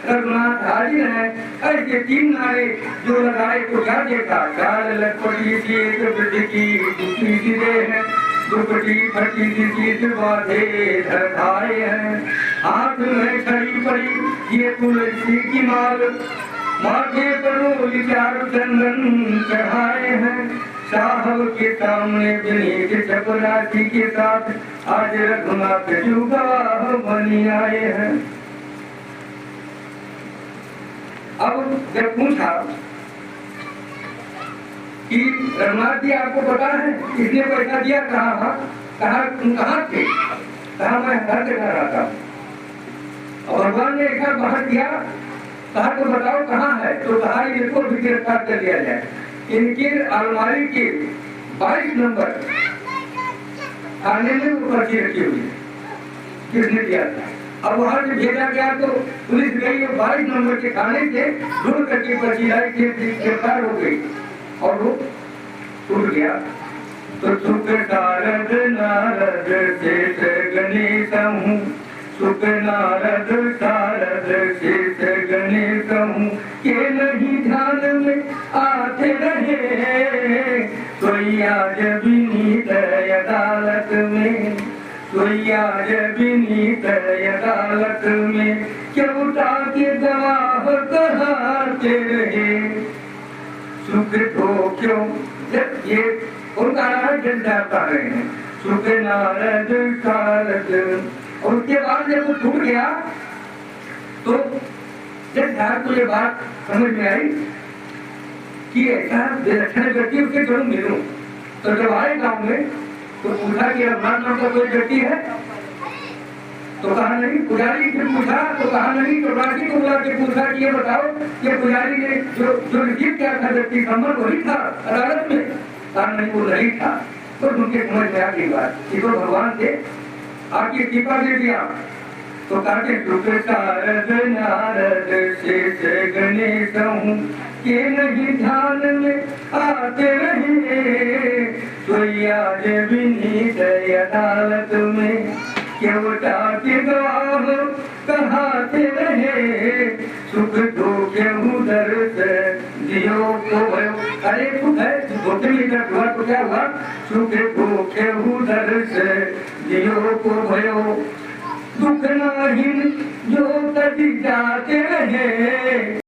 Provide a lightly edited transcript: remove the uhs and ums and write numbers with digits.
रघुनाथ हाजिर है। ऐसे 3 नारे जो लगाए तो क्या देखा, चाल लटपटी सी एक वृद्ध की दूसरी सी देह, दुपटी फटी सी चीज बाधे धरधाए हैं। हाथ में छड़ी पड़ी ये तुलसी की माल, माथे पर चार चंदन चढ़ाए हैं। साहब के सामने विनीत चपरासी के साथ आज रघुनाथ जी गवाह बनी आए हैं। अब जब पूछा कि रघुनाथ जी आपको पता है किसने पैसा दिया, कहाँ थे, कहा मैं घर से घर रहा था और भगवान ने एक बाहर किया, कहा तो बताओ कहाँ है, तो कहा इनको भी गिरफ्तार कर लिया जाए। इनकी अलमारी के 22 नंबर खाने में वो पर्ची रखी हुई है, किसने दिया था। अब वहां से भेजा गया तो पुलिस गई और 22 नंबर के खाने से ढूंढ करके पर्ची लाई, गिरफ्तार हो गई और वो टूट गया। तो सुख नारद नारद शेष गणेश हूँ, सुख नारद सारद शेष गणेश हूँ, के नहीं ध्यान में आते रहे, सोई आज विनीत अदालत में, सोई आज विनीत अदालत में, क्यों के गवाह कहते रहे, सुख तो क्यों। ये उनका जनता कर रहे हैं, सुख नारद सारद। और उसके बाद जब वो टूट गया तो जब को ये बात समझ में आई कि ऐसा विलक्षण व्यक्ति उसके जरूर मिलूं, तो जब आए गांव में तो पूछा कि रघुनाथ नाम का कोई व्यक्ति है, तो कहा नहीं। पुजारी से पूछा तो कहा नहीं। तो राजी को बुला के पूछा कि ये बताओ कि पुजारी ने जो रिसीव किया था व्यक्ति संबंध वही था अदालत में, कहा नहीं वो नहीं था। तो उनके समझ में आ गई बात कि तो भगवान से आपकी कृपा दे दिया। तो कहते सुख सारद नारद शेष गणेश हूँ, के नहीं ध्यान में आते रहे, सोई आज विनीत अदालत में, केवटा के गवाह कहाते रहे, सुख दुख उधर से दियो को भयो। अरे सुख है धोखे में इधर हुआ तो क्या हुआ, सुख दुख उधर से दियो को भयो, दुख नहीं जो तज जाते रहे।